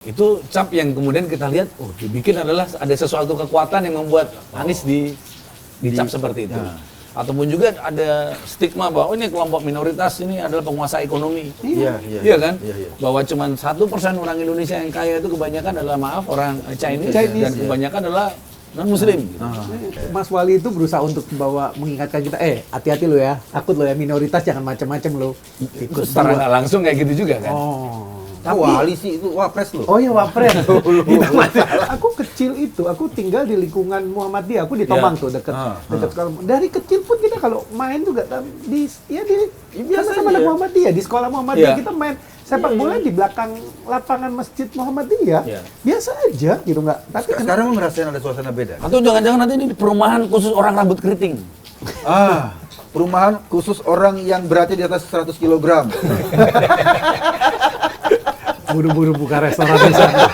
Itu cap yang kemudian kita lihat, oh dibikin adalah ada sesuatu kekuatan yang membuat Anies dicap seperti itu. Ataupun juga ada stigma bahwa ini kelompok minoritas ini adalah penguasa ekonomi. Iya kan? Bahwa cuma 1% orang Indonesia yang kaya itu kebanyakan adalah maaf orang Chinese. Dan kebanyakan adalah non-muslim. Mas Wali itu berusaha untuk mengingatkan kita, hati-hati lo ya, takut lo ya, minoritas jangan macam-macam lo. Ikut secara nggak langsung kayak gitu juga kan? Tapi Wali sih itu wapres loh. Oh iya wapres. Aku kecil itu, aku tinggal di lingkungan Muhammadiyah. Aku di Tomang tuh dekat. Dari kecil pun kita kalau main juga sama anak Muhammadiyah di sekolah Muhammadiyah kita main sepak bola di belakang lapangan Masjid Muhammadiyah. Biasa aja gitu nggak. Tapi sekarang lo ngerasain ada suasana beda. Atau jangan-jangan nanti ini perumahan khusus orang rambut keriting. Perumahan khusus orang yang beratnya di atas 100 kg. buru-buru buka restoran di sana.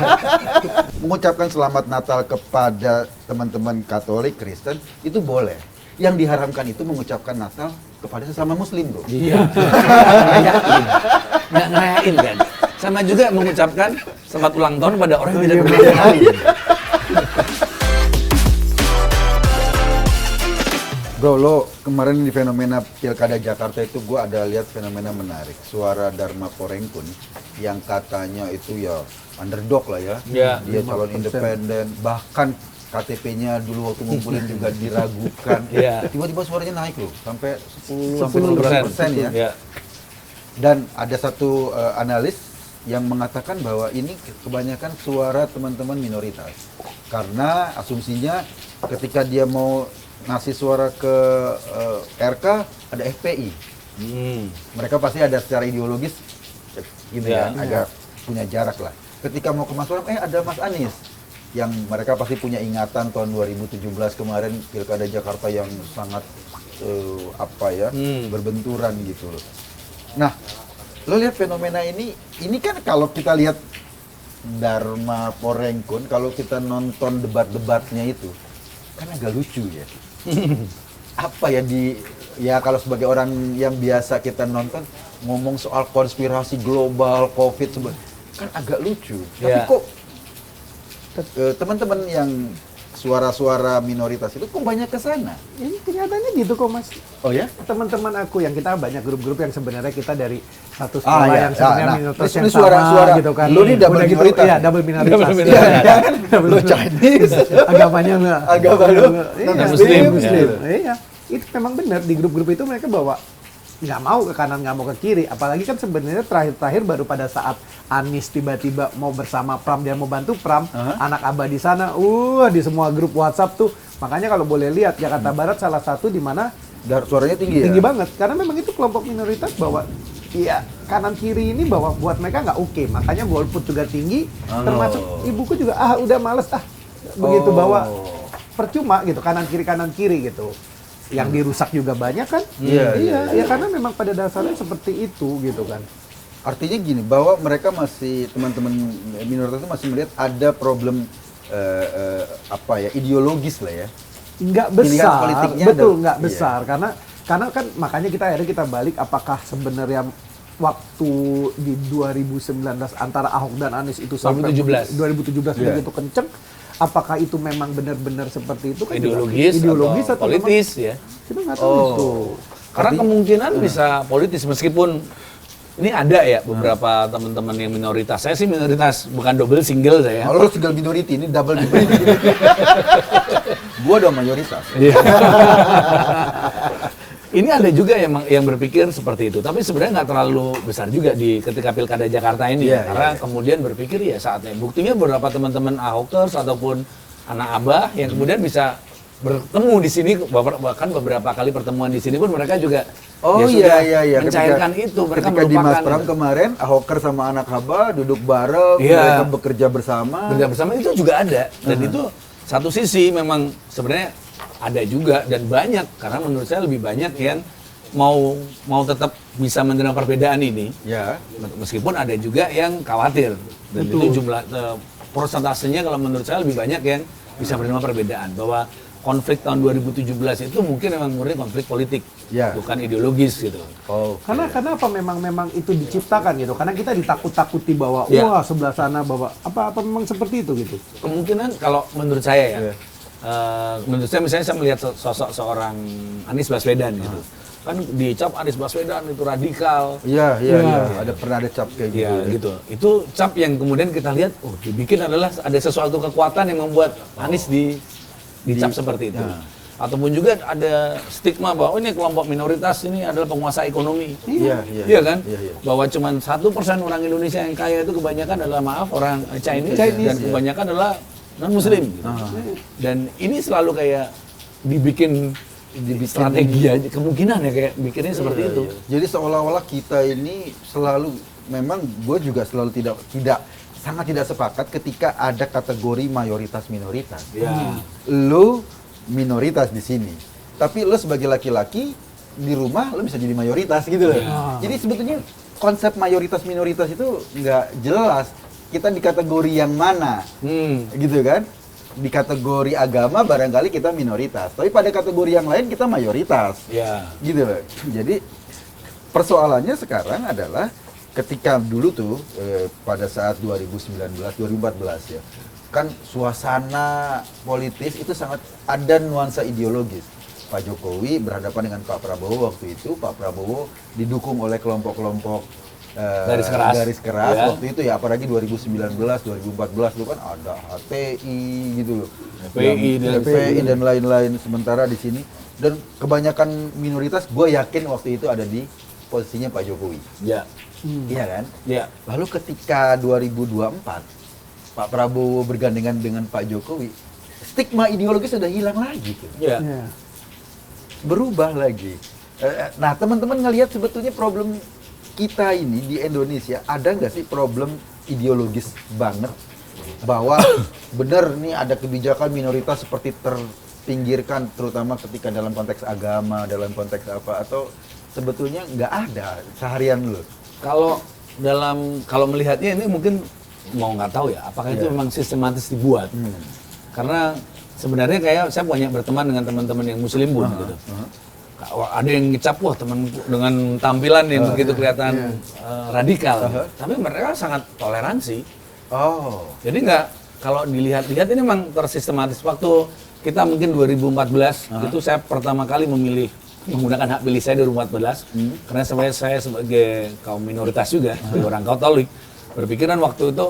Mengucapkan selamat Natal kepada teman-teman Katolik, Kristen, itu boleh. Yang diharamkan itu mengucapkan Natal kepada sesama Muslim, bro. Iya. Nggak ngerayain kan. Sama juga mengucapkan selamat ulang tahun pada orang yang tidak berbeda lain. Bro, lo kemarin di fenomena Pilkada Jakarta itu gue ada lihat fenomena menarik. Suara Dharma Porengkun yang katanya itu ya underdog lah ya. Dia calon independen, bahkan KTP-nya dulu waktu ngumpulin juga diragukan. Tiba-tiba suaranya naik loh, sampai 10% ya. Dan ada satu analis yang mengatakan bahwa ini kebanyakan suara teman-teman minoritas. Karena asumsinya ketika dia mau ngasih suara ke RK ada FPI. Mereka pasti ada secara ideologis gitu agak punya jarak lah. Ketika mau ke Mas Pram, ada Mas Anies yang mereka pasti punya ingatan tahun 2017 kemarin Pilkada Jakarta yang sangat berbenturan gitu loh. Nah, lo lihat fenomena ini kan kalau kita lihat Dharma Porengkun, kalau kita nonton debat-debatnya itu kan agak lucu ya. Apa ya kalau sebagai orang yang biasa kita nonton ngomong soal konspirasi global, COVID kan agak lucu. Tapi kok teman-teman yang suara-suara minoritas itu kok banyak ke sana? Ini kenyataannya gitu kok, Mas. Oh ya? Teman-teman aku yang kita banyak grup-grup yang sebenarnya kita dari satu sekolah yang sebenarnya minoritas yang suara gitu kan. Lu ini double minoritas. Iya, double minoritas. Lu Chinese. Agamanya enggak. Agama lu Muslim. Iya. Itu memang benar di grup-grup itu mereka bawa nggak mau ke kanan, nggak mau ke kiri. Apalagi kan sebenarnya terakhir-terakhir baru pada saat Anies tiba-tiba mau bersama Pram, dia mau bantu Pram, anak Abah di sana, di semua grup WhatsApp tuh. Makanya kalau boleh lihat Jakarta Barat salah satu di mana suaranya tinggi banget. Karena memang itu kelompok minoritas bahwa kanan kiri ini bahwa buat mereka nggak oke. Makanya golput juga tinggi. Termasuk ibuku juga udah males begitu bahwa percuma gitu kanan kiri gitu. Yang dirusak juga banyak kan? Iya, karena memang pada dasarnya seperti itu gitu kan. Artinya gini, bahwa mereka masih, teman-teman minoritas itu masih melihat ada problem ideologis lah ya. Nggak besar, betul nggak besar. Karena kan makanya kita balik apakah sebenarnya waktu di 2019 antara Ahok dan Anies itu sampai 2017 begitu kenceng. Apakah itu memang benar-benar seperti itu kan ideologis atau politis ya? Kita nggak tahu itu. Karena kemungkinan bisa politis meskipun ini ada ya beberapa teman-teman yang minoritas. Saya sih minoritas, bukan double single saya. Kalau single minority, ini double minority. Gua dong mayoritas. Ini ada juga yang berpikir seperti itu, tapi sebenarnya nggak terlalu besar juga ketika Pilkada Jakarta ini, karena kemudian berpikir ya saatnya. Buktinya beberapa teman-teman Ahokers ataupun anak Abah yang kemudian bisa bertemu di sini, bahkan beberapa kali pertemuan di sini pun mereka juga mencairkan itu. Mereka ketika di Mas Pram kemarin Ahoker sama anak Abah duduk bareng, mereka bekerja bersama itu juga ada, dan itu satu sisi memang sebenarnya ada juga dan banyak, karena menurut saya lebih banyak yang mau tetap bisa menerima perbedaan ini. Meskipun ada juga yang khawatir, dan itu jumlah persentasenya kalau menurut saya lebih banyak yang bisa menerima perbedaan, bahwa konflik tahun 2017 itu mungkin memang murni konflik politik, bukan ideologis gitu. Karena apa memang itu diciptakan gitu. Karena kita ditakut-takuti bahwa wah sebelah sana bahwa apa memang seperti itu gitu. Kemungkinan kalau menurut saya ya, menurut saya misalnya saya melihat sosok seorang Anies Baswedan gitu. Kan dicap Anies Baswedan itu radikal. Iya. Pernah ada cap kayak gitu. Iya, gitu. Itu cap yang kemudian kita lihat, dibikin adalah ada sesuatu kekuatan yang membuat Anies dicap seperti itu. Ataupun juga ada stigma bahwa ini kelompok minoritas ini adalah penguasa ekonomi. Iya kan? Bahwa cuma 1% orang Indonesia yang kaya itu kebanyakan adalah orang Chinese dan kebanyakan adalah non-Muslim. Gitu. Dan ini selalu kayak dibikin strategi aja, kemungkinan ya kayak bikinnya seperti itu. Jadi seolah-olah kita ini selalu, memang gue juga selalu sangat tidak sepakat ketika ada kategori mayoritas minoritas. Lo minoritas di sini, tapi lo sebagai laki-laki di rumah lo bisa jadi mayoritas gitu loh. Jadi sebetulnya konsep mayoritas minoritas itu nggak jelas. Kita di kategori yang mana, gitu kan? Di kategori agama barangkali kita minoritas, tapi pada kategori yang lain kita mayoritas, gitu loh. Jadi persoalannya sekarang adalah ketika dulu tuh pada saat 2019-2014 ya, kan suasana politis itu sangat ada nuansa ideologis. Pak Jokowi berhadapan dengan Pak Prabowo waktu itu, Pak Prabowo didukung oleh kelompok-kelompok garis keras waktu itu ya, apalagi 2019, 2014 itu kan ada HTI gitu loh, FPI dan lain-lain. Sementara di sini dan kebanyakan minoritas gue yakin waktu itu ada di posisinya Pak Jokowi. Iya kan? Lalu ketika 2024 Pak Prabowo bergandengan dengan Pak Jokowi, stigma ideologis sudah hilang lagi tuh. Berubah lagi. Nah, teman-teman ngelihat sebetulnya problem kita ini di Indonesia ada nggak sih problem ideologis banget bahwa benar nih ada kebijakan minoritas seperti terpinggirkan, terutama ketika dalam konteks agama, dalam konteks apa, atau sebetulnya nggak ada seharian lo? Kalau melihatnya ini mungkin mau nggak tahu ya apakah itu memang sistematis dibuat, karena sebenarnya kayak saya banyak berteman dengan teman-teman yang Muslim pun gitu. Ada yang ngecap, wah teman dengan tampilan yang begitu kelihatan radikal, tapi mereka sangat toleransi. Jadi nggak, kalau dilihat-lihat ini memang tersistematis. Waktu kita mungkin 2014 itu saya pertama kali menggunakan hak pilih saya 2014, karena saya sebagai kaum minoritas juga, sebagai orang Katolik, berpikiran waktu itu,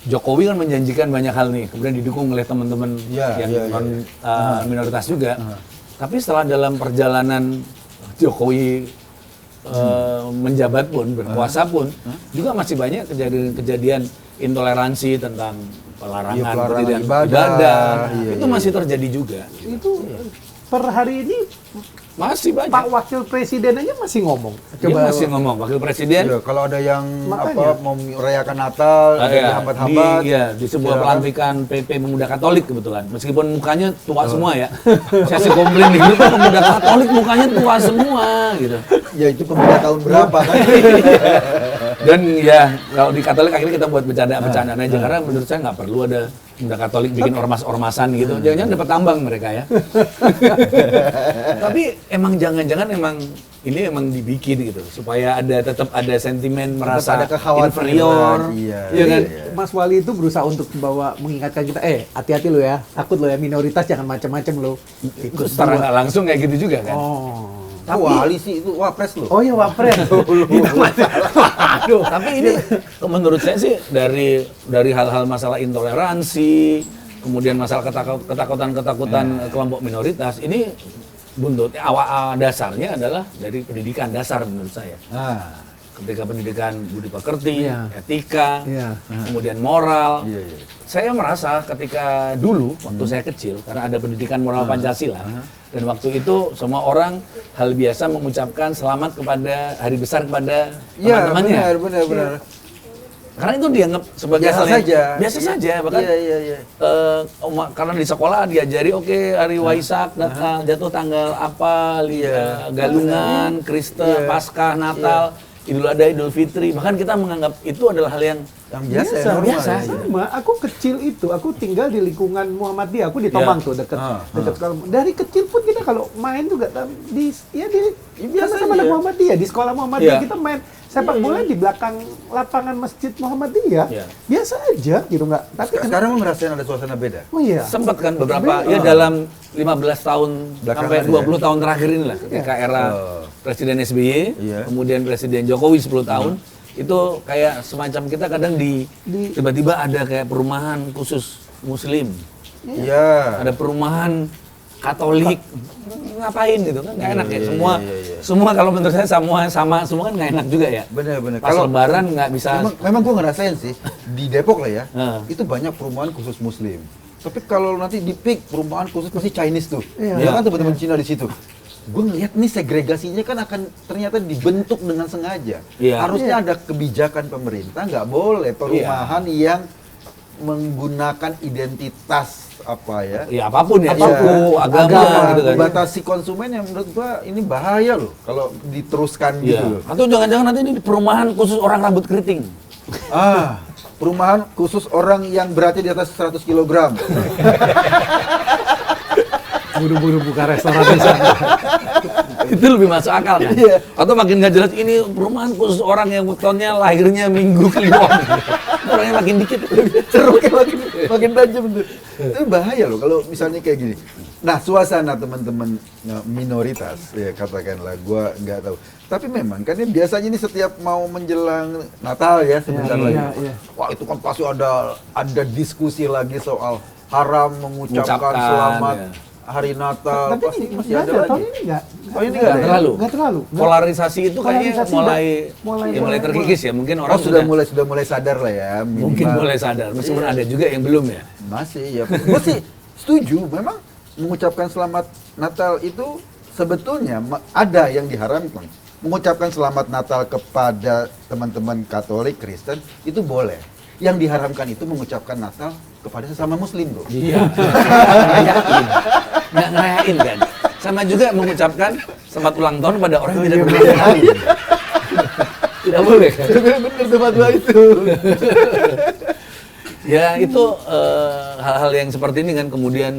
Jokowi kan menjanjikan banyak hal nih, kemudian didukung oleh teman-teman yang minoritas juga. Tapi setelah dalam perjalanan Jokowi menjabat pun, berkuasa pun, juga masih banyak kejadian intoleransi tentang pelarangan ibadah. Itu masih terjadi juga. Itu per hari ini masih banyak. Pak Wakil Presiden aja masih ngomong. Dia masih ngomong, Wakil Presiden. Kalau ada yang mau merayakan Natal, ada yang hambat-hambat. Di sebuah pelantikan PP Pemuda Katolik kebetulan. Meskipun mukanya tua semua ya. Saya sih komplain di grup, Pemuda Katolik mukanya tua semua gitu. Ya itu pemuda tahun berapa kan? Dan ya kalau di Katolik akhirnya kita buat bercandaan aja, karena menurut saya nggak perlu ada Pemuda Katolik bikin ormas-ormasan gitu. Jangan-jangan dapat tambang mereka ya. Tapi emang jangan-jangan ini emang dibikin gitu supaya tetap ada sentimen merasa inferior. Iya kan? Mas Wali itu berusaha untuk mengingatkan kita, hati-hati lo ya, takut lo ya, minoritas jangan macam-macam lo. Secara nggak langsung kayak gitu juga kan. Tapi Wali sih itu wapres loh. Oh iya wapres. Aduh, tapi ini menurut saya sih dari hal-hal masalah intoleransi, kemudian masalah ketakutan kelompok minoritas, ini buntutnya awal dasarnya adalah dari pendidikan dasar menurut saya. Ketika pendidikan budi pekerti, etika, kemudian moral. Saya merasa ketika dulu waktu saya kecil, karena ada pendidikan moral Pancasila, dan waktu itu semua orang hal biasa mengucapkan selamat kepada hari besar kepada teman-temannya. Benar. Karena itu dianggap sebagai hal yang biasa saja, bahkan karena di sekolah diajari hari Waisak jatuh tanggal apa, Galungan, Kristen, Paskah, Natal. Idul Adha, Idul Fitri, bahkan kita menganggap itu adalah hal yang biasa, ya, normal biasa. ya. Sama, aku kecil itu, aku tinggal di lingkungan Muhammadiyah, aku di Tomang tuh dekat sekolah. Dari kecil pun kita kalau main juga di biasa sama aja. Muhammadiyah, di sekolah Muhammadiyah Iya. kita main sepak bola di belakang lapangan masjid Muhammadiyah. Iya. Biasa aja gitu nggak. Tapi Sekarang lu ngerasain ada suasana beda. oh iya. Sempat kan beberapa ya dalam 15 tahun Belakangan sampai 20 ya. tahun terakhir inilah ketika era Presiden SBY, Iya. kemudian Presiden Jokowi 10 tahun, itu kayak semacam kita kadang tiba-tiba ada kayak perumahan khusus Muslim, Iya. ada perumahan Katolik, ngapain gitu kan nggak enak ya, iya, semua iya. semua kalau menurut saya sama kan nggak enak juga ya. Bener-bener. Pas Lebaran nggak bisa. Memang gue ngerasain sih di Depok lah ya, Nah. itu banyak perumahan khusus Muslim. Tapi kalau nanti di peak perumahan khusus pasti Chinese tuh, Iya. ya kan teman-teman Cina di situ. Gue ngeliat nih segregasinya kan akan ternyata dibentuk dengan sengaja. Iya. Harusnya ada kebijakan pemerintah, nggak boleh perumahan yang menggunakan identitas apa ya? Ya apapun ya, Apapun, suku, agama gitu kan. Batasi konsumen yang menurut gua ini bahaya loh kalau diteruskan gitu Iya. loh. Atau jangan-jangan nanti ini perumahan khusus orang rambut keriting. Perumahan khusus orang yang beratnya di atas 100 kg. Buru-buru buka restoran di sana. Itu lebih masuk akal kan? Iya. Atau makin nggak jelas ini perumahan khusus orang yang wetonnya lahirnya minggu kliwon. Orangnya makin dikit. Ceruknya makin tajam tuh. Itu bahaya loh kalau misalnya kayak gini. Nah, suasana teman-teman minoritas ya katakanlah gua nggak tahu. Tapi memang kan ini biasanya ini setiap mau menjelang Natal ya sebentar lagi. iya. Wah, itu kan pasti ada diskusi lagi soal haram mengucapkan Mengucapkan, selamat ya. hari Natal. Tapi Pasti masih nggak ada ada, lagi. tahun ini nggak. Oh, ini nggak ada ya? terlalu. Nggak terlalu. Nggak. Polarisasi itu kayaknya Polarisasi mulai terkikis ya. Mungkin orang sudah mulai sadar lah ya. mungkin minimal. mulai sadar. Meskipun Iya. ada juga yang belum ya. Masih ya. Gue sih setuju. Memang mengucapkan selamat Natal itu sebetulnya ada yang diharamkan. Mengucapkan selamat Natal kepada teman-teman Katolik, Kristen itu boleh. Yang diharamkan itu mengucapkan Natal kepada sesama Muslim, bro. Iya. Nggak ngerayain kan. Sama juga mengucapkan selamat ulang tahun pada orang yang tidak berulang tahun. Tidak boleh kan. Bener tuh fatwa itu. Ya itu hal-hal yang seperti ini kan kemudian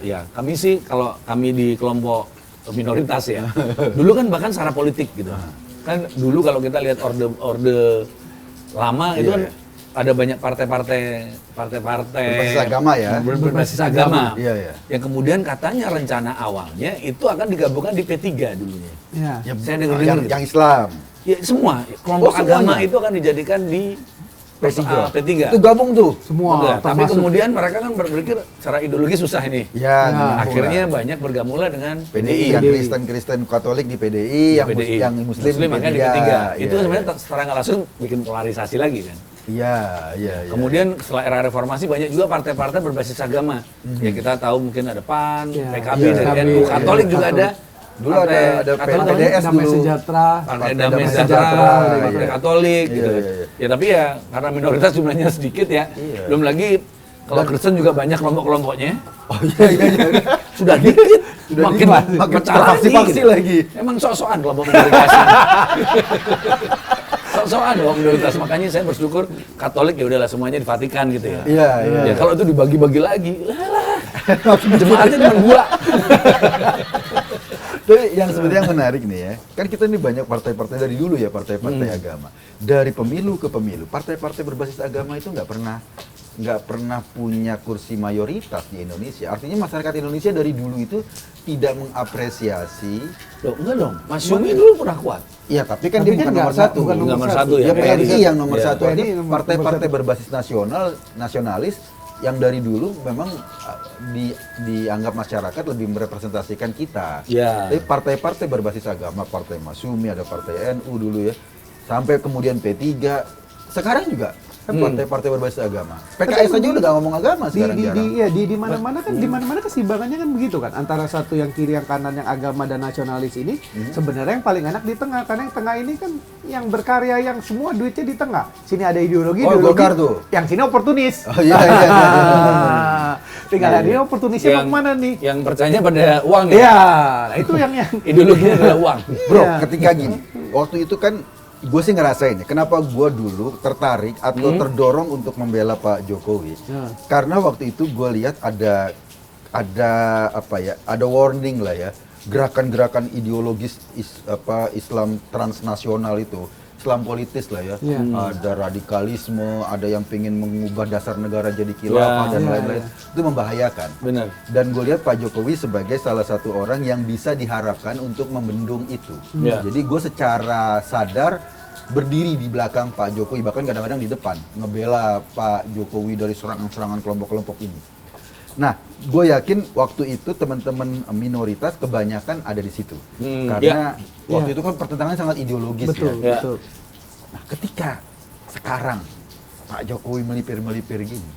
ya kami sih kalau kami di kelompok minoritas ya dulu kan bahkan secara politik gitu kan dulu kalau kita lihat orde lama itu kan ada banyak partai-partai Berbasis agama ya. berbasis agama Iya, iya. yang kemudian katanya rencana awalnya itu akan digabungkan di P3 dulunya. Iya. Saya dengar-dengar gitu. yang Islam. Ya semua kelompok Oh, agama semuanya? itu akan dijadikan di P3. Itu gabung tuh. Semua. Enggak, tapi termasuk kemudian mereka kan berpikir secara ideologi susah ini. Ya, Akhirnya banyak bergabunglah dengan PDI yang Kristen Katolik di PDI, yang Muslim di makanya di P3. P3. Itu Iya, sebenarnya secara nggak langsung bikin polarisasi lagi kan. Iya. Kemudian setelah era reformasi banyak juga partai-partai berbasis agama. Ya kita tahu mungkin ada PAN, Iya. PKB, Iya. dan PKB, NU. Katolik iya. juga ada. Dulu Partai ada Katolik PDS Damai dulu. Sejahtera. Partai Partai Damai Damai Sejahtera, Sejahtera, Partai iya. Katolik Iya, gitu. iya, iya. Ya tapi ya karena minoritas jumlahnya sedikit ya. Iya. Belum lagi kalau Kristen juga banyak kelompok-kelompoknya. Oh iya. Sudah dikit, makin makin pecah terfaksi-faksi gitu. lagi. Emang sok-sokan kelompok minoritas. Sok-sokan kelompok minoritas. Makanya saya bersyukur Katolik ya udahlah semuanya di Vatikan gitu ya. Iya. Ya kalau itu dibagi-bagi lagi, jemaatnya cuma 2. Tapi yang sebenarnya yang menarik nih ya, kan kita ini banyak partai-partai dari dulu ya, partai-partai agama. Dari pemilu ke pemilu, partai-partai berbasis agama itu nggak pernah punya kursi mayoritas di Indonesia. Artinya masyarakat Indonesia dari dulu itu tidak mengapresiasi. Loh, enggak dong, Mas Yumi dulu pernah kuat. Iya, tapi kan Tapi dia kan bukan nggak- nomor satu. bukan nomor satu ya, Ya PNI yang nomor Iya. satu. Ini PNI nomor partai-partai satu. berbasis nasionalis yang dari dulu memang dianggap masyarakat lebih merepresentasikan kita. Ya. Tapi partai-partai berbasis agama, partai Masyumi, ada partai NU dulu ya, sampai kemudian P3, sekarang juga kan partai-partai berbasis agama. PKS aja udah gak ngomong agama sekarang jarang. di mana-mana kan, di mana-mana keseimbangannya kan begitu kan, antara satu yang kiri yang kanan yang agama dan nasionalis ini sebenarnya yang paling enak di tengah, karena yang tengah ini kan yang berkarya, yang semua duitnya di tengah. Sini ada ideologi, Oh, Golkar tuh. yang sini oportunis. Oh iya. Tinggal hari ini oportunisnya mau kemana nih? Yang percayanya pada uang ya. Iya, nah itu yang Ideologinya adalah uang. Bro, Iya. ketika gini, waktu itu kan gue sih ngerasain ya, kenapa gue dulu tertarik atau terdorong untuk membela Pak Jokowi. Karena waktu itu gue lihat ada warning lah ya, gerakan-gerakan ideologis Islam transnasional itu, Islam politis lah ya. Ada radikalisme, ada yang pengen mengubah dasar negara jadi khilafah dan lain-lain. Itu membahayakan. Benar. Dan gue lihat Pak Jokowi sebagai salah satu orang yang bisa diharapkan untuk membendung itu. Jadi gue secara sadar berdiri di belakang Pak Jokowi, bahkan kadang-kadang di depan, ngebela Pak Jokowi dari serangan-serangan kelompok-kelompok ini. Nah, gue yakin waktu itu teman-teman minoritas kebanyakan ada di situ. Karena waktu itu kan pertentangan sangat ideologis. Betul. Nah, ketika sekarang Pak Jokowi melipir-melipir gini,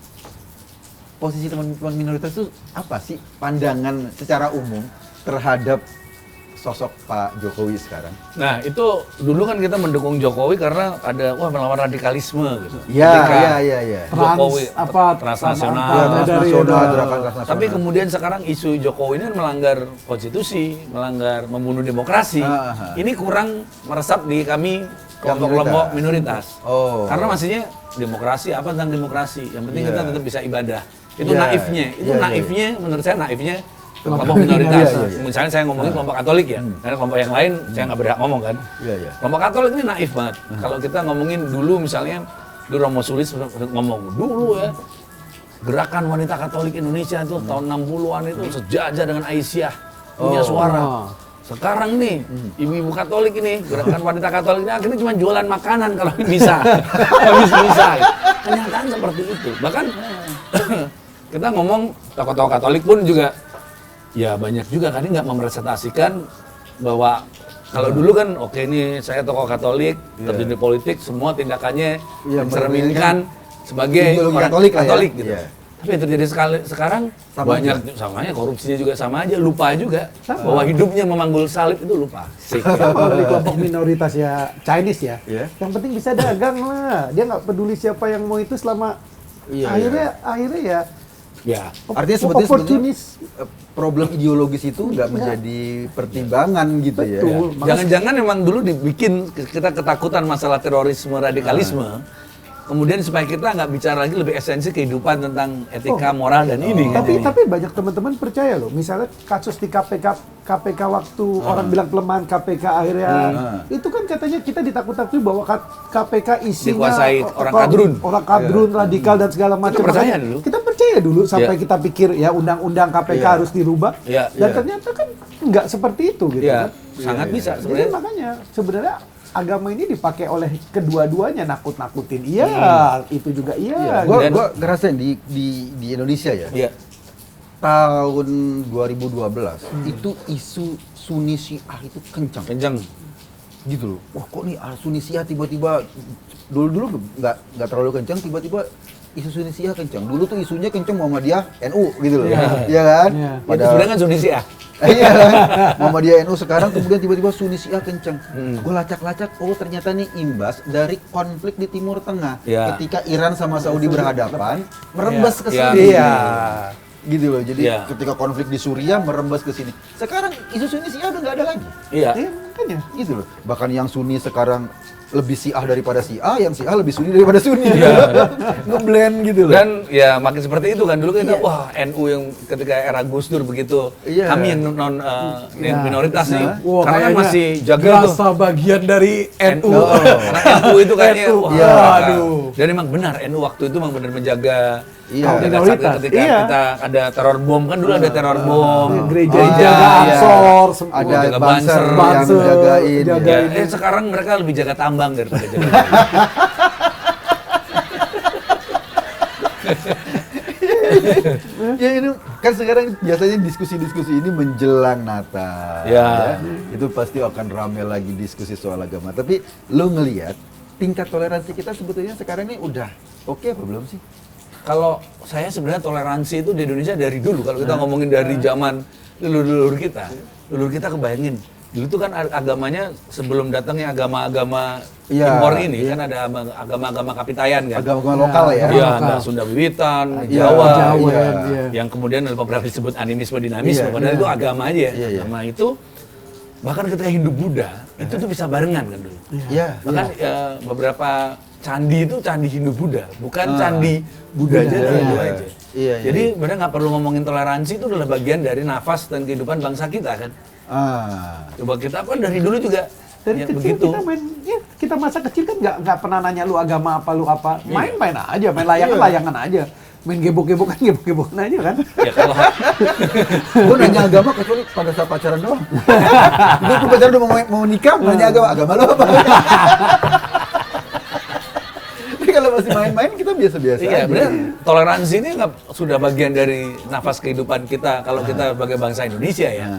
posisi teman-teman minoritas itu apa sih pandangan secara umum terhadap sosok Pak Jokowi sekarang? Nah, itu dulu kan kita mendukung Jokowi karena ada melawan radikalisme gitu. Iya. Jokowi transnasional. Transnasional. Tapi kemudian sekarang isu Jokowi ini melanggar konstitusi, membunuh demokrasi. Ini kurang meresap di kami kelompok-kelompok minoritas. Karena maksudnya demokrasi, apa tentang demokrasi? Yang penting kita tetap bisa ibadah. Itu naifnya, menurut saya naifnya kelompok minoritas. Misalnya saya ngomongin kelompok Katolik ya, karena kelompok yang lain saya nggak berhak ngomong kan. Kelompok Katolik ini naif banget. Kalau kita ngomongin dulu misalnya, Romo Sulis ngomong dulu ya, gerakan wanita Katolik Indonesia itu tahun 60-an itu sejajar dengan Aisyah, punya suara. Sekarang nih, ibu-ibu Katolik ini, gerakan wanita Katolik ini akhirnya cuma jualan makanan kalau bisa. Bisa. Kenyataan seperti itu. Bahkan kita ngomong tokoh-tokoh Katolik pun juga ya banyak juga kan nggak merepresentasikan bahwa kalau dulu kan oke nih saya tokoh Katolik, terjun di politik, semua tindakannya mencerminkan sebagai orang Katolik gitu. Tapi yang terjadi sekarang banyak samanya, korupsinya juga sama aja, lupa juga bahwa hidupnya memanggul salib itu lupa. Kalau di kelompok minoritas ya Chinese ya, yang penting bisa dagang lah. Dia nggak peduli siapa yang mau itu selama akhirnya ya. Artinya sebetulnya problem ideologis itu nggak menjadi pertimbangan gitu ya. Jangan-jangan memang dulu dibikin kita ketakutan masalah terorisme, radikalisme. Kemudian supaya kita nggak bicara lagi lebih esensi kehidupan tentang etika, moral dan ini. Tapi banyak teman-teman percaya loh. Misalnya kasus di KPK waktu orang bilang pelemahan KPK akhirnya itu kan katanya kita ditakut-takuti bahwa KPK isinya dikuasai orang kadrun, radikal dan segala macam. Kita percaya dulu sampai kita pikir ya undang-undang KPK harus dirubah dan ternyata kan nggak seperti itu gitu kan. Sangat bisa sebenarnya. Jadi makanya sebenarnya agama ini dipakai oleh kedua-duanya, nakut-nakutin. Itu juga Gua ngerasain di Indonesia ya. Tahun 2012 itu isu Sunni Syiah itu kencang. Gitu loh. Wah, kok nih Sunni Syiah tiba-tiba dulu nggak terlalu kencang, tiba-tiba isu Sunni Syiah kencang. Dulu tuh isunya kencang Muhammadiyah NU gitu loh. Iya kan? Padahal sebenarnya kan Sunni Syiah. Iya kan? Muhammadiyah NU sekarang kemudian tiba-tiba Sunni Syiah kencang. Gue lacak-lacak, ternyata nih imbas dari konflik di Timur Tengah. Ketika Iran sama Saudi berhadapan, merembas ke sini. Gitu loh. Jadi ketika konflik di Suriah merembas ke sini. Sekarang isu Sunni Syiah udah nggak ada lagi. Makanya gitu loh. Bahkan yang Sunni sekarang lebih Syiah daripada Syiah, yang Syiah lebih Sunni daripada Sunni. Ngeblend gitu loh. Dan ya makin seperti itu kan. Dulu kita NU yang ketika era Gus Dur begitu, kami yang yang minoritas nih, karena kan masih jaga rasa bagian dari NU. Karena NU itu kayaknya dan memang benar NU waktu itu memang benar menjaga minoritas. Ketika kita ada teror bom kan dulu ada teror bom, gereja Ansor, ada Banser yang jagain. Sekarang mereka lebih jaga tambang daripada jaga. Ya ini kan sekarang biasanya diskusi-diskusi ini menjelang Natal. Itu pasti akan ramai lagi diskusi soal agama. Tapi lo ngelihat tingkat toleransi kita sebetulnya sekarang ini udah oke apa belum sih? Kalau saya sebenarnya toleransi itu di Indonesia dari dulu. Kalau kita ngomongin dari zaman leluhur kita kebayangin. Dulu tuh kan agamanya sebelum datangnya agama-agama impor ini kan ada agama-agama kapitayan kan. Agama lokal ya. Iya, ada Sunda Wiwitan, Jawa. Yang kemudian ada beberapa disebut animisme, dinamisme. Padahal itu agama aja. Agama itu bahkan ketika Hindu Buddha itu tuh bisa barengan kan dulu. Iya. Bahkan beberapa candi itu candi Hindu-Buddha, bukan candi Buddha aja dan Hindu aja. Iya. Jadi benar nggak perlu ngomongin toleransi, itu adalah bagian dari nafas dan kehidupan bangsa kita kan. Coba kita kan dari dulu juga Dari ya, kecil begitu. kita main, ya, kita masa kecil kan nggak pernah nanya lu agama apa, lu apa. Main-main aja, main layangan aja. Main gebok-gebokan aja kan. Ya kalau Gue nanya agama kecuali pada saat pacaran doang. Gue tuh pacaran udah mau nikah, nanya agama lo apa? Tapi kalau masih main-main kita biasa-biasa iya, aja. benar. Toleransi ini sudah bagian dari nafas kehidupan kita kalau kita sebagai bangsa Indonesia ya.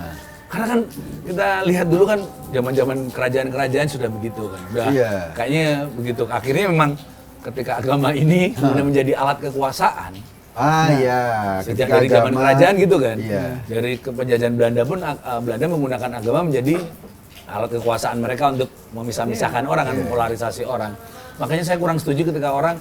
Karena kan kita lihat dulu kan zaman-zaman kerajaan-kerajaan sudah begitu kan. Udah kayaknya begitu. Akhirnya memang ketika agama ini kemudian menjadi alat kekuasaan. Iya. Sejak dari zaman kerajaan gitu kan. Iya. Dari penjajahan Belanda pun Belanda menggunakan agama menjadi alat kekuasaan mereka untuk memisah-misahkan orang kan, polarisasi orang. Makanya saya kurang setuju ketika orang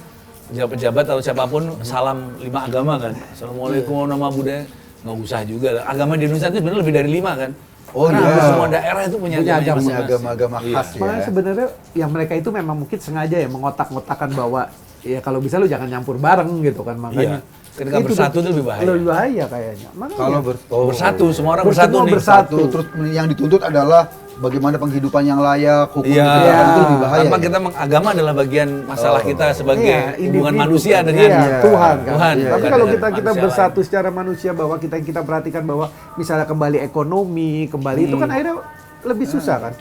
pejabat-pejabat atau siapapun salam 5 agama kan. Assalamualaikum nama budaya. Nggak usah juga. Agama di Indonesia itu sebenarnya lebih dari 5 kan. Karena semua daerah itu punya agama-agama khas ya. Makanya sebenarnya yang mereka itu memang mungkin sengaja ya mengotak-ngotakan bahwa ya kalau bisa lu jangan nyampur bareng gitu kan, makanya. Ketika bersatu itu lebih bahaya. Lebih bahaya kayaknya. Makanya. Kalau bersatu, semua orang bersatu nih. Bersatu. Terus yang dituntut adalah bagaimana penghidupan yang layak, hukum Iya, itu lebih bahaya. tanpa ya? kita agama adalah bagian masalah kita sebagai hubungan manusia dengan Tuhan kan. Tuhan. Tapi bukan kalau dengan kita manusia bersatu lain. secara manusia bahwa kita perhatikan bahwa misalnya kembali ekonomi, kembali itu kan akhirnya lebih susah kan.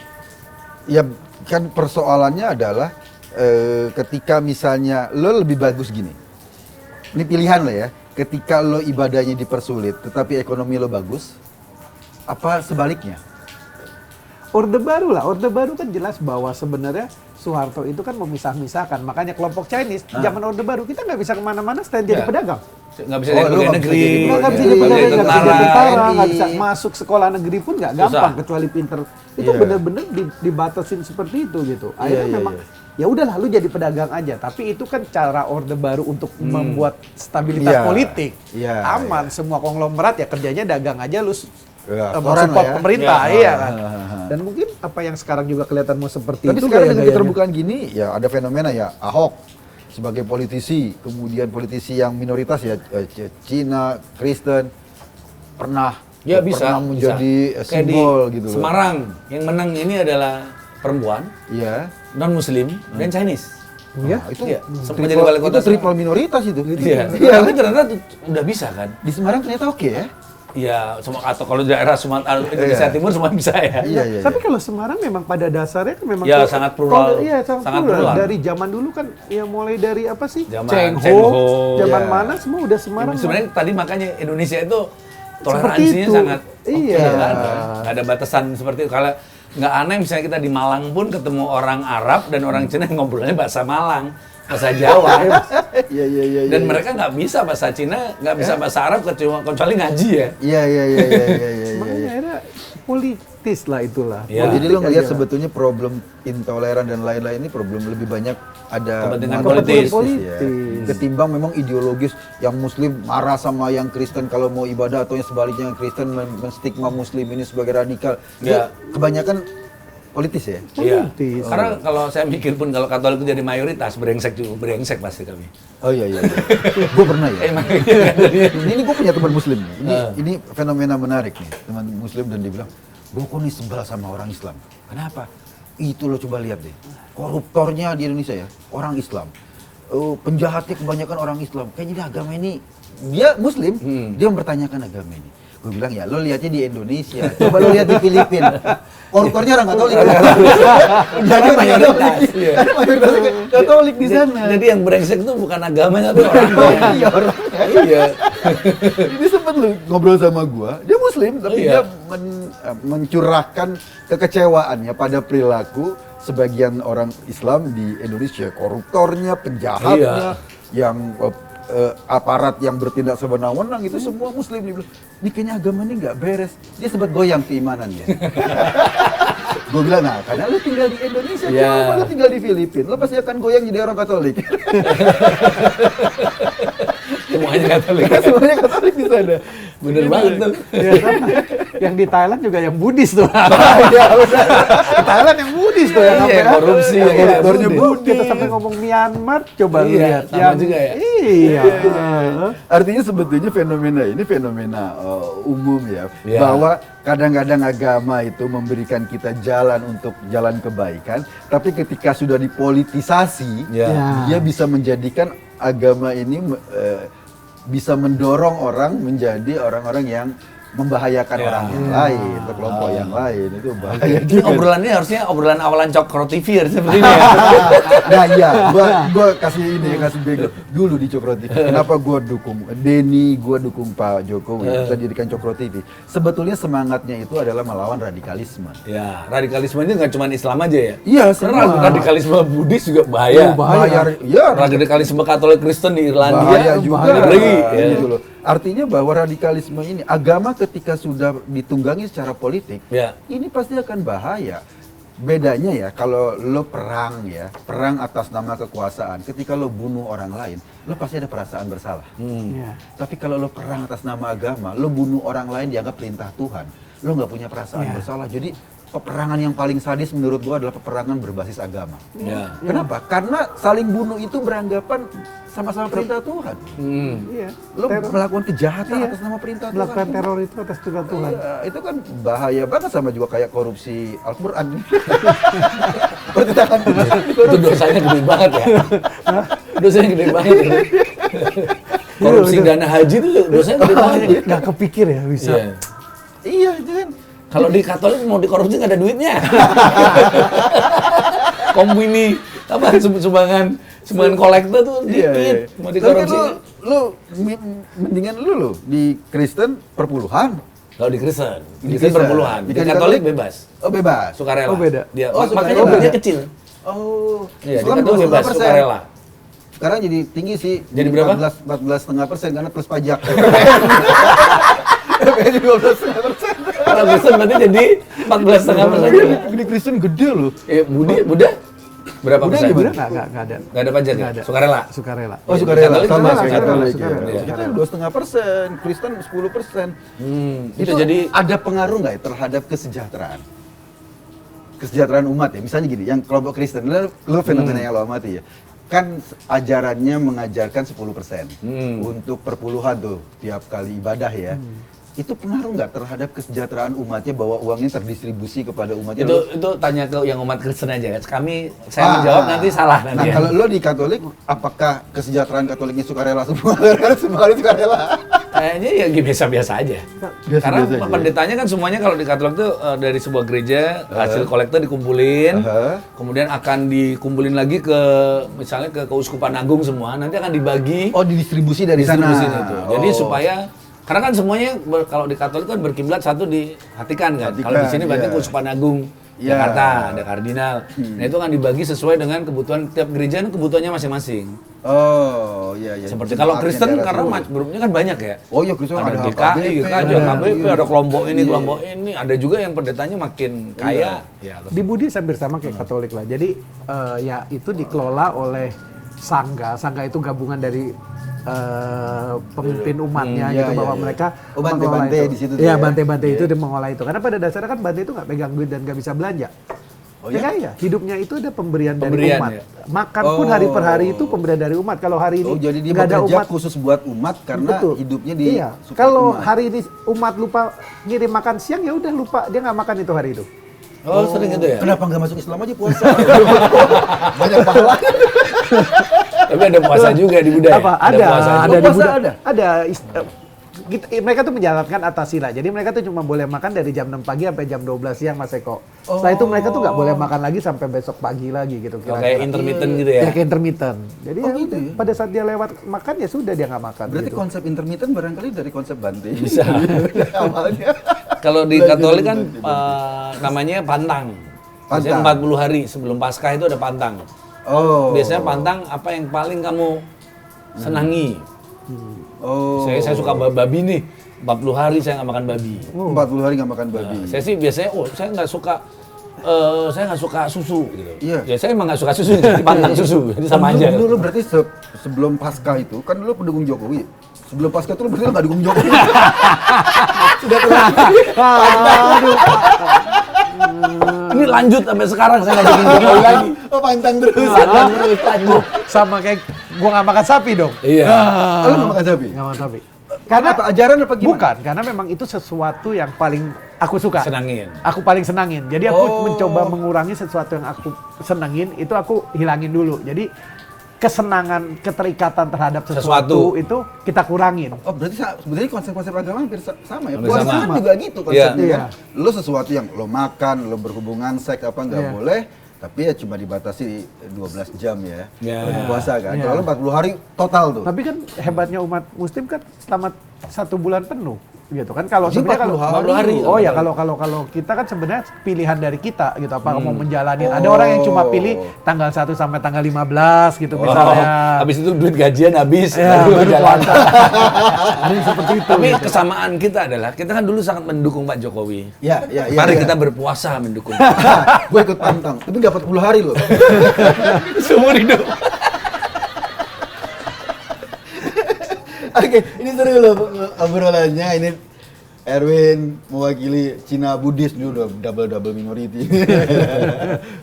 Ya kan persoalannya adalah ketika misalnya lo lebih bagus gini. Ini pilihan lah ya. Ketika lo ibadahnya dipersulit tetapi ekonomi lo bagus, apa sebaliknya? Orde Baru lah, Orde Baru kan jelas bahwa sebenarnya Soeharto itu kan memisah-misahkan. Makanya kelompok Chinese, zaman Orde Baru kita nggak bisa kemana-mana selain jadi pedagang. Nggak bisa jadi pegawai negeri, Nggak bisa jadi sebagai pegawai, nggak bisa jadi tentara, nggak bisa TNI. masuk sekolah negeri pun nggak gampang kecuali pinter. Itu bener-bener dibatasin seperti itu gitu. Akhirnya memang ya udahlah lu jadi pedagang aja. Tapi itu kan cara Orde Baru untuk membuat stabilitas politik. Aman, semua konglomerat ya kerjanya dagang aja lu support pemerintah, iya kan. Dan mungkin apa yang sekarang juga kelihatan mau seperti Tapi itu. sekarang dengan keterbukaan gini, ya ada fenomena ya Ahok sebagai politisi, kemudian politisi yang minoritas ya Cina, Kristen pernah menjadi simbol gitu loh. Semarang yang menang ini adalah perempuan, non Muslim dan Chinese. Itu sempat jadi wali kota. Itu triple minoritas itu. Iya, tapi ternyata udah bisa kan. Di Semarang ternyata oke ya. Iya, atau kalau daerah Sumatera Indonesia Timur semua bisa ya. Tapi kalau Semarang memang pada dasarnya kan memang sangat plural. Iya, sangat plural. Dari zaman dulu kan ya mulai dari apa sih? Cheng Ho, Ho. zaman mana semua udah Semarang. Sebenarnya tadi makanya Indonesia itu toleransinya sangat nggak ada batasan seperti itu. Kalau nggak aneh misalnya kita di Malang pun ketemu orang Arab dan orang Cina yang ngobrolnya bahasa Malang, bahasa Jawa. Dan mereka nggak bisa bahasa Cina, nggak bisa bahasa Arab kecuali ngaji ya. Iya. Makanya akhirnya politis lah itulah. Jadi lo ngelihat sebetulnya problem intoleran dan lain-lain ini problem lebih banyak ada kepentingan politis. Ya. Ketimbang memang ideologis yang Muslim marah sama yang Kristen kalau mau ibadah atau yang sebaliknya yang Kristen menstigma Muslim ini sebagai radikal. Ya. Kebanyakan politis ya? Iya. Karena kalau saya mikir pun kalau Katolik itu jadi mayoritas brengsek pasti kami. Oh iya. Gue pernah ya. Ini gue punya teman Muslim nih. Ini fenomena menarik nih, teman Muslim dan dia bilang, gue kok nih sebel sama orang Islam. Kenapa? Itu lo coba lihat deh. Koruptornya di Indonesia ya, orang Islam. Penjahatnya kebanyakan orang Islam. Kayaknya agama ini, dia Muslim, dia mempertanyakan agama ini. Gue bilang ya, lo lihatnya di Indonesia, coba lo lihat di Filipina. Koruptornya orang Katolik. Jadi mayoritas. Mayoritas Katolik di sana. Jadi yang brengsek itu bukan agamanya tapi orangnya. Iya, orangnya. Iya. Ini sempat lu ngobrol sama gua, dia Muslim tapi dia mencurahkan kekecewaannya pada perilaku sebagian orang Islam di Indonesia, koruptornya, penjahatnya, yang aparat yang bertindak sewenang-wenang itu semua Muslim. Dia bilang, ini kayaknya agama ini nggak beres. Dia sempat goyang keimanannya. Gue bilang, nah karena lu tinggal di Indonesia, lu tinggal di Filipina, lu pasti akan goyang jadi orang Katolik. Semuanya Katolik. Semuanya Katolik di sana. Bener banget tuh. Ya, sama. Yang di Thailand juga yang Buddhis tuh. Iya, benar. Di Thailand yang Buddhis tuh yang Iya, sampai korupsi, Iya, koruptornya Buddhis. Kita sampai ngomong Myanmar, coba Iya, lihat. sama juga ya. Iya. Artinya sebetulnya fenomena ini fenomena umum ya, Iya. bahwa kadang-kadang agama itu memberikan kita jalan untuk jalan kebaikan, tapi ketika sudah dipolitisasi, Iya. Ya. dia bisa menjadikan agama ini bisa mendorong orang menjadi orang-orang yang membahayakan Ya. orang yang lain, atau kelompok yang lain, itu bahaya Ini juga. obrolannya harusnya obrolan awalan Cokro TV harusnya seperti ini ya. Nah iya, gua kasih bego dulu di Cokro TV. Kenapa gua dukung Denny, gua dukung Pak Jokowi, kita dirikan Cokro TV. Sebetulnya semangatnya itu adalah melawan radikalisme. Ya, radikalisme ini nggak cuma Islam aja ya. Iya, Karena semua. radikalisme Buddhis juga bahaya. Iya, Radikalisme Katolik Kristen di bahaya Irlandia juga. ngeri, ya. Gitu loh. Artinya bahwa radikalisme ini, agama ketika sudah ditunggangi secara politik, Ya. ini pasti akan bahaya. Bedanya ya, kalau lo perang ya, perang atas nama kekuasaan, ketika lo bunuh orang lain, lo pasti ada perasaan bersalah. Iya. Tapi kalau lo perang atas nama agama, lo bunuh orang lain dianggap perintah Tuhan, lo nggak punya perasaan Ya. bersalah. Jadi peperangan yang paling sadis menurut gua adalah peperangan berbasis agama. Ya. Kenapa? Karena saling bunuh itu beranggapan sama-sama perintah Tuhan. Iya. Lo Teror. melakukan kejahatan Iya. atas nama perintah Melakukan Tuhan. teror itu atas Tuhan Tuhan. Iya, itu kan bahaya banget, sama juga kayak korupsi Al-Quran. Pertentangan Itu dosanya gede banget ya. Dosanya gede banget ya. Korupsi Iya, dana haji itu dosanya gede banget ya. Nggak kepikir ya bisa. Iya. Iya, itu kan. Kalau di Katolik mau dikorupsi nggak ada duitnya. Kombini apa sumbangan kolektor tuh dikit mau Tapi kan dikorupsi. lu mendingan lu di Kristen perpuluhan. Kalau di Kristen, Di Kristen Kristen. perpuluhan. Di Di Katolik Katolik? bebas, Oh, bebas. sukarela. Oh, beda. Dia Oh, makanya sukarela. duitnya kecil. Oh, Iya, di Islam Katolik bebas 25%. sukarela. Sekarang jadi tinggi sih. Jadi berapa? 14,5% karena plus pajak. Jadi 12,5%. Kalau Kristen berarti jadi 14,5%. Di Kristen gede loh. Buddha berapa Buddha persen? gimana? Nggak ada. Nggak ada pajak Nggak ya? ada. Sukarela. Sukarela. Oh, sukarela Katolik sama sukarela, kayak sukarela, Katolik. sukarela, Ya. Kita 2,5%, Kristen 10%. Itu jadi ada pengaruh nggak ya terhadap kesejahteraan? Kesejahteraan umat ya, misalnya gini, yang kelompok Kristen, lo fenomena yang lo amati ya, kan ajarannya mengajarkan 10% untuk perpuluhan tuh tiap kali ibadah ya. Itu pengaruh nggak terhadap kesejahteraan umatnya bahwa uangnya terdistribusi kepada umatnya? itu tanya ke yang umat Kristen aja. Saya menjawab nanti salah Nah, nanti. Ya. kalau lo di Katolik, apakah kesejahteraan Katoliknya sukarela semua? Semua hari sukarela. Kayaknya ya biasa-biasa aja. Biasa-biasa Karena aja. pendetanya kan semuanya kalau di Katolik tuh dari sebuah gereja hasil kolektor dikumpulin, kemudian akan dikumpulin lagi ke misalnya ke Keuskupan Agung semua, nanti akan dibagi Oh, didistribusi dari sana. distribusinya itu. Jadi Oh. supaya karena kan semuanya kalau di Katolik kan berkiblat satu di Vatikan kan. Kalau di sini berarti iya. Keuskupan Agung Iya. Jakarta ada kardinal. Nah itu kan dibagi sesuai dengan kebutuhan tiap gereja dan kebutuhannya masing-masing. Oh, iya iya. Seperti kalau Jemaatnya Kristen daerah karena tersebut. grupnya kan banyak ya. Oh iya, Kristen Ada ada GKI, ada KBP, ada kelompok ini, Iya. kelompok ini. Ada juga yang pendetanya makin kaya. Ya, Di Buddhis hampir sama kayak Katolik lah. Jadi ya itu dikelola oleh sangga. Sangga itu gabungan dari pemimpin umatnya Iya, gitu iya, bahwa iya. mereka Oh, bante-bante mengelola itu. di situ tuh Iya, ya? bante-bante Iya. itu dia mengolah itu. Karena pada dasarnya kan bante itu nggak pegang duit dan nggak bisa belanja. Oh, Ya iya? kan ya, hidupnya itu ada pemberian dari Pemberian, umat. ya. Makan pun hari per hari itu pemberian dari umat. Kalau hari ini Oh, jadi dia nggak ada bekerja umat, khusus buat umat karena betul. hidupnya di Iya. support Kalau umat. hari ini umat lupa ngirim makan siang, ya udah lupa dia nggak makan itu hari itu. Oh, sering gitu ya? Kenapa nggak masuk Islam aja puasa? Banyak pahala. Tapi ada puasa juga di Buddha. Apa? Ya? Ada, puasa juga. ada di puasa Buddha. ada? Ada. Mereka tuh menjalankan atasila. Jadi mereka tuh cuma boleh makan dari jam 6 pagi sampai jam 12 siang, Mas Eko. Setelah itu mereka tuh nggak boleh makan lagi sampai besok pagi lagi gitu. Oh, kayak intermittent gitu ya? Ya kayak intermittent. Jadi Oh, ya gitu udah, ya? pada saat dia lewat makan ya sudah dia nggak makan. Berarti gitu. konsep intermittent barangkali dari konsep Bante. Bisa. Awalnya. Kalau di Belajar Katolik kan Bante. namanya pantang. Biasanya Pantang. 40 hari sebelum Paskah itu ada pantang. Oh. Biasanya pantang apa yang paling kamu senangi. Oh. Saya suka babi nih. 40 hari saya nggak makan babi. 40 hari nggak makan babi. Saya sih biasanya, saya nggak suka susu gitu. Iya. Ya saya emang nggak suka susu, jadi pantang susu, jadi sama aja. Dulu berarti sebelum Paskah itu kan dulu pendukung Jokowi. Sebelum pasca itu lu berarti nggak dukung Jokowi. Sudah Aduh. Ini lanjut sampai sekarang saya nggak dukung Jokowi lagi. Oh, pantang terus. Lanjut. Sama kayak gua nggak makan sapi dong. Iya. Oh, lu nggak makan sapi? Nggak makan sapi. Karena apa ajaran apa gimana? Bukan, karena memang itu sesuatu yang paling aku suka. Senangin. Aku paling senangin. Jadi aku Oh. mencoba mengurangi sesuatu yang aku senengin, itu aku hilangin dulu. Jadi kesenangan, keterikatan terhadap sesuatu itu kita kurangin. Oh, berarti sebenarnya konsep-konsep agama hampir sama ya? Hampir Puasa sama. juga gitu konsepnya Iya. kan? Lo sesuatu yang lo makan, lo berhubungan seks apa nggak Iya. boleh, tapi ya cuma dibatasi 12 jam ya. Iya. Untuk puasa kan? Iya. Kalau lo 40 hari total tuh. Tapi kan hebatnya umat muslim kan selama 1 bulan penuh gitu kan. Kalau Jadi sebenarnya 40 hari. oh ya kalau kita kan sebenarnya pilihan dari kita gitu, apa mau menjalani. Ada orang yang cuma pilih tanggal 1 sampai tanggal 15 gitu misalnya. Habis itu duit gajian habis, Ya, baru jalan. puasa. Ada yang seperti itu. Tapi gitu. kesamaan kita adalah kita kan dulu sangat mendukung Pak Jokowi. Ya, ya, ya. Mari ya. kita berpuasa mendukung. Gue ikut pantang, tapi nggak 40 hari loh. Seumur hidup. Oke, ini seru loh obrolannya. Ini Erwin mewakili Cina Buddhis dulu, double minority.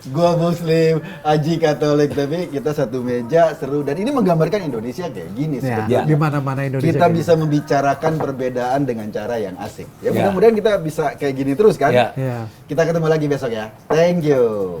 Gua Muslim, Aji Katolik, tapi kita satu meja seru. Dan ini menggambarkan Indonesia kayak gini Ya, sebenarnya. di mana-mana Indonesia. Kita kayak bisa membicarakan perbedaan dengan cara yang asik. Ya, Ya. mudah-mudahan kita bisa kayak gini terus kan. Ya. gitu. Ya. Kita ketemu lagi besok ya. Thank you.